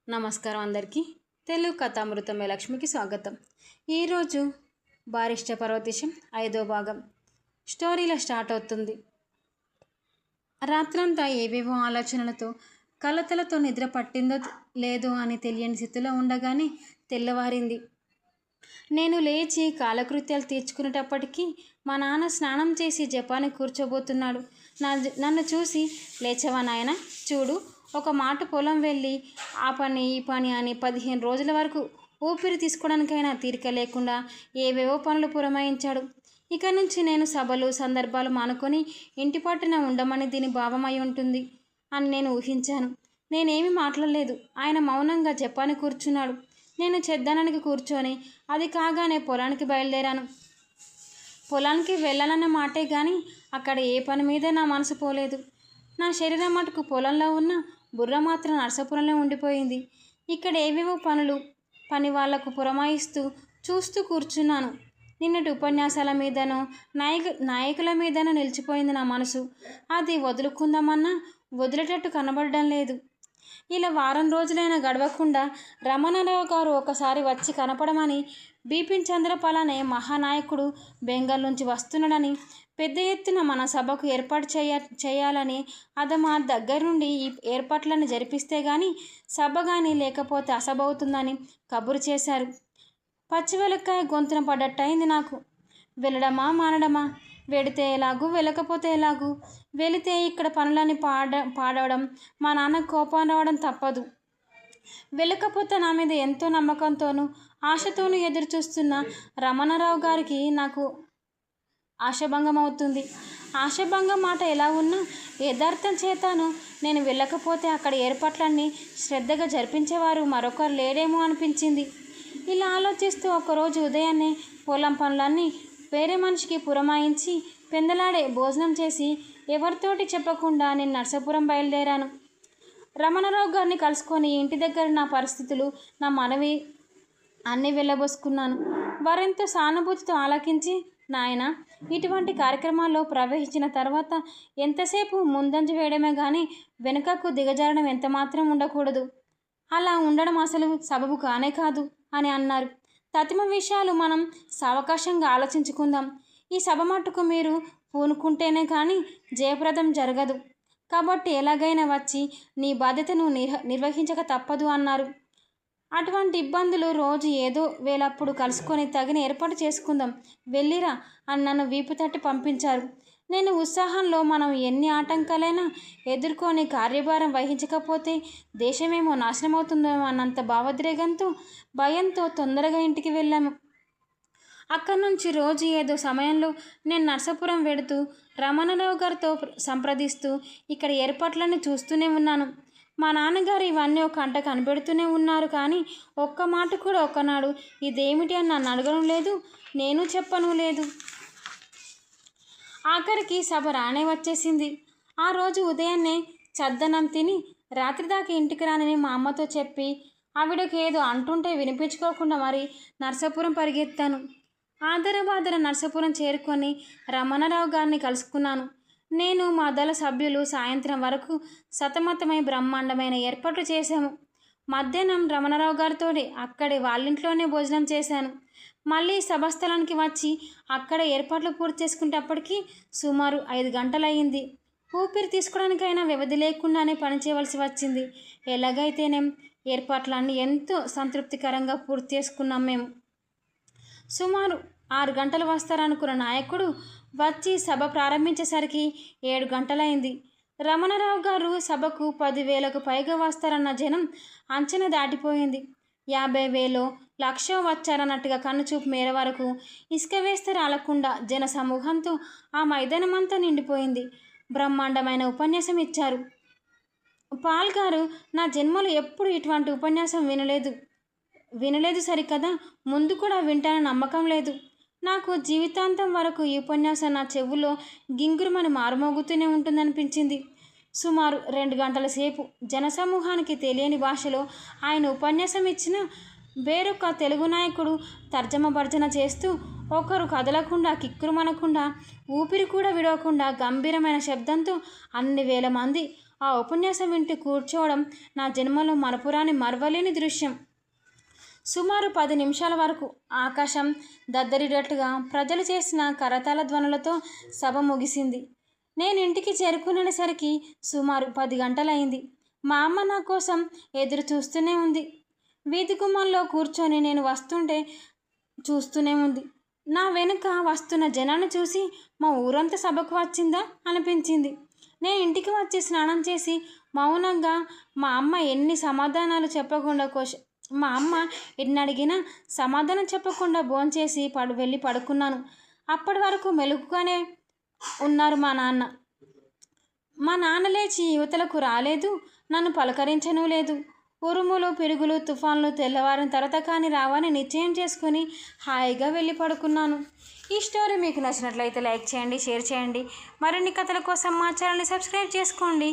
నమస్కారం అందరికీ. తెలుగు కథామృతమే లక్ష్మికి స్వాగతం. ఈరోజు బారిష్ట పర్వతీశం 5వ భాగం స్టోరీలో స్టార్ట్ అవుతుంది. రాత్రంతా ఏవేవో ఆలోచనలతో కలతలతో నిద్ర పట్టిందో లేదో అని తెలియని స్థితిలో ఉండగానే తెల్లవారింది. నేను లేచి కాలకృత్యాలు తీర్చుకునేటప్పటికీ మా నాన్న స్నానం చేసి జపానికి కూర్చోబోతున్నాడు. నన్ను చూసి, లేచవా నాయన, చూడు, ఒక మాట పొలం వెళ్ళి ఆ పని ఈ పని అని 15 రోజుల వరకు ఊపిరి తీసుకోవడానికైనా తీరిక లేకుండా ఏవేవో పనులు పురమాయించాడు. ఇక నుంచి నేను సభలు సందర్భాలు మానుకొని ఇంటి పట్టున ఉండమని దీని భావమై ఉంటుంది అని నేను ఊహించాను. నేనేమి మాట్లాడలేదు. ఆయన మౌనంగా జపాని కూర్చున్నాడు. నేను చెద్దనానికి కూర్చొని అది కాగానే పొలానికి బయలుదేరాను. పొలానికి వెళ్ళాలన్న మాటే కానీ అక్కడ ఏ పని మీద నా మనసు పోలేదు. నా శరీరం మటుకు పొలంలో ఉన్న బుర్ర మాత్రం నర్సాపురంలో ఉండిపోయింది. ఇక్కడ ఏవేవో పని వాళ్లకు పురమాయిస్తూ చూస్తూ కూర్చున్నాను. నిన్నటి ఉపన్యాసాల మీదనో నాయకుల మీదనో నిలిచిపోయింది నా మనసు. అది వదులుకుందామన్నా వదిలేటట్టు కనబడడం లేదు. ఇలా వారం రోజులైనా గడవకుండా రమణరావు గారు ఒకసారి వచ్చి కనపడమని, బిపిన్ చంద్రపాల్ అనే మహానాయకుడు బెంగాల్ నుంచి వస్తున్నాడని, పెద్ద ఎత్తున మన సభకు ఏర్పాటు చేయాలని, మా దగ్గరుండి ఈ ఏర్పాట్లను జరిపిస్తే కానీ సభ కానీ లేకపోతే అసభ అవుతుందని కబురు చేశారు. పచ్చివెలక్కాయ గొంతున పడ్డట్టయింది నాకు. వెళ్ళడమా మానడమా? వెడితే ఎలాగూ, వెళ్ళకపోతే ఎలాగూ? వెళితే ఇక్కడ పనులని పాడవడం, మా నాన్న కోపం రావడం తప్పదు. వెళ్ళకపోతే నా మీద ఎంతో నమ్మకంతోనూ ఆశతోనూ ఎదురు చూస్తున్న రమణరావు గారికి నాకు ఆశాభంగం అవుతుంది. ఆశాభంగం మాట ఎలా ఉన్నా యథార్థం చేతాను నేను వెళ్ళకపోతే అక్కడ ఏర్పాట్లన్నీ శ్రద్ధగా జరిపించేవారు మరొకరు లేడేమో అనిపించింది. ఇలా ఆలోచిస్తూ ఒకరోజు ఉదయాన్నే పొలం పనులన్నీ వేరే మనిషికి పురమాయించి పెందలాడే భోజనం చేసి ఎవరితోటి చెప్పకుండా నేను నర్సాపురం బయలుదేరాను. రమణరావు గారిని కలుసుకొని ఇంటి దగ్గర నా పరిస్థితులు, నా మనవి అన్నీ వెళ్ళబోసుకున్నాను. వారెంతో సానుభూతితో ఆలకించి, నాయన, ఇటువంటి కార్యక్రమాల్లో ప్రవేశించిన తర్వాత ఎంతసేపు ముందంజ వేయడమే కానీ వెనుకకు దిగజారడం ఎంత మాత్రం ఉండకూడదు. అలా ఉండడం అసలు సబబు కానే కాదు అని అన్నారు. తతిమ విషయాలు మనం సావకాశంగా ఆలోచించుకుందాం. ఈ సభ మట్టుకు మీరు పూనుకుంటేనే కానీ జయప్రదం జరగదు. కాబట్టి ఎలాగైనా వచ్చి నీ బాధ్యతను నిర్వహించక తప్పదు అన్నారు. అటువంటి ఇబ్బందులు రోజు ఏదో వేళప్పుడు కలుసుకొని తగిన ఏర్పాటు చేసుకుందాం, వెళ్ళిరా అని నన్ను వీపు తట్టి పంపించారు. నేను ఉత్సాహంలో మనం ఎన్ని ఆటంకాలైనా ఎదుర్కొని కార్యభారం వహించకపోతే దేశమేమో నాశనమవుతుందేమో అన్నంత భావోద్రేకంతో, భయంతో తొందరగా ఇంటికి వెళ్ళాము. అక్కడి నుంచి రోజు ఏదో సమయంలో నేను నర్సాపురం వెడుతూ రమణరావు గారితో సంప్రదిస్తూ ఇక్కడ ఏర్పాట్లన్నీ చూస్తూనే ఉన్నాను. మా నాన్నగారు ఇవన్నీ ఒక కంట కనిపెడుతూనే ఉన్నారు కానీ ఒక్క మాట కూడా ఒకనాడు ఇదేమిటి అని నన్ను అడగడం లేదు, నేను చెప్పను లేదు. ఆఖరికి సభ రానే వచ్చేసింది. ఆ రోజు ఉదయాన్నే చద్దనం తిని రాత్రి దాకా ఇంటికి రానని మా అమ్మతో చెప్పి ఆవిడకి ఏదో అంటుంటే వినిపించుకోకుండా మరి నర్సాపురం పరిగెత్తాను. ఆదరబాదర నర్సాపురం చేరుకొని రమణరావు గారిని కలుసుకున్నాను. నేను మా దళ సభ్యులు సాయంత్రం వరకు సతమతమై బ్రహ్మాండమైన ఏర్పాట్లు చేశాము. మధ్యాహ్నం రమణరావు గారితో అక్కడే వాళ్ళింట్లోనే భోజనం చేశాను. మళ్ళీ సభాస్థలానికి వచ్చి అక్కడ ఏర్పాట్లు పూర్తి చేసుకునేటప్పటికీ సుమారు 5 గంటలయ్యింది. ఊపిరి తీసుకోవడానికైనా వ్యవధి లేకుండానే పనిచేయవలసి వచ్చింది. ఎలాగైతేనేం ఏర్పాట్లన్నీ ఎంతో సంతృప్తికరంగా పూర్తి చేసుకున్నాం మేము. సుమారు 6 గంటలు వస్తారనుకున్న నాయకుడు వచ్చి సభ ప్రారంభించేసరికి 7 గంటలైంది. రమణరావు గారు సభకు 10,000కు పైగా వస్తారన్న జనం అంచనా దాటిపోయింది. 50,000 1,00,000 వచ్చారన్నట్టుగా కన్నుచూపు మేర వరకు ఇసుక వేస్తే రాలకుండా జన సమూహంతో ఆ మైదానమంతా నిండిపోయింది. బ్రహ్మాండమైన ఉపన్యాసం ఇచ్చారు. పాల్ గారు, నా జన్మలో ఎప్పుడు ఇటువంటి ఉపన్యాసం వినలేదు సరికదా, ముందు కూడా వింటానని నమ్మకం లేదు. నాకు జీవితాంతం వరకు ఈ ఉపన్యాసం నా చెవుల్లో గింగురుమని మారుమోగుతూనే ఉంటుందనిపించింది. సుమారు 2 గంటల సేపు జనసమూహానికి తెలియని భాషలో ఆయన ఉపన్యాసం ఇచ్చిన వేరొక తెలుగు నాయకుడు తర్జమ భర్జన చేస్తూ ఒకరు కదలకుండా, కిక్కురుమనకుండా, ఊపిరి కూడా విడవకుండా గంభీరమైన శబ్దంతో అన్ని వేల మంది ఆ ఉపన్యాసం వింటూ కూర్చోవడం నా జన్మలో మరపురాని మరవలేని దృశ్యం. సుమారు 10 నిమిషాల వరకు ఆకాశం దద్దరినట్టుగా ప్రజలు చేసిన కరతాళ ధ్వనులతో సభ ముగిసింది. నేను ఇంటికి చేరుకునేసరికి సుమారు 10 గంటలైంది. మా అమ్మ నా కోసం ఎదురు చూస్తూనే ఉంది. వీధి గుమ్మంలో కూర్చొని నేను వస్తుంటే చూస్తూనే ఉంది. నా వెనుక వస్తున్న జనాన్ని చూసి మా ఊరంతా సభకు వచ్చిందా అనిపించింది. నేను ఇంటికి వచ్చి స్నానం చేసి మౌనంగా మా అమ్మ ఎన్ని అడిగినా సమాధానం చెప్పకుండా భోంచేసి వెళ్ళి పడుకున్నాను. అప్పటి వరకు మెలుగుగానే ఉన్నారు మా నాన్న. మా నాన్న లేచి యువతలకు రాలేదు, నన్ను పలకరించనూ లేదు. ఉరుములు, పిడుగులు, తుఫాన్లు తెల్లవారిన తర్వాత కానీ రావని నిశ్చయం చేసుకుని హాయిగా వెళ్ళి పడుకున్నాను. ఈ స్టోరీ మీకు నచ్చినట్లయితే లైక్ చేయండి, షేర్ చేయండి. మరిన్ని కథల కోసం మా ఛానల్ని సబ్స్క్రైబ్ చేసుకోండి.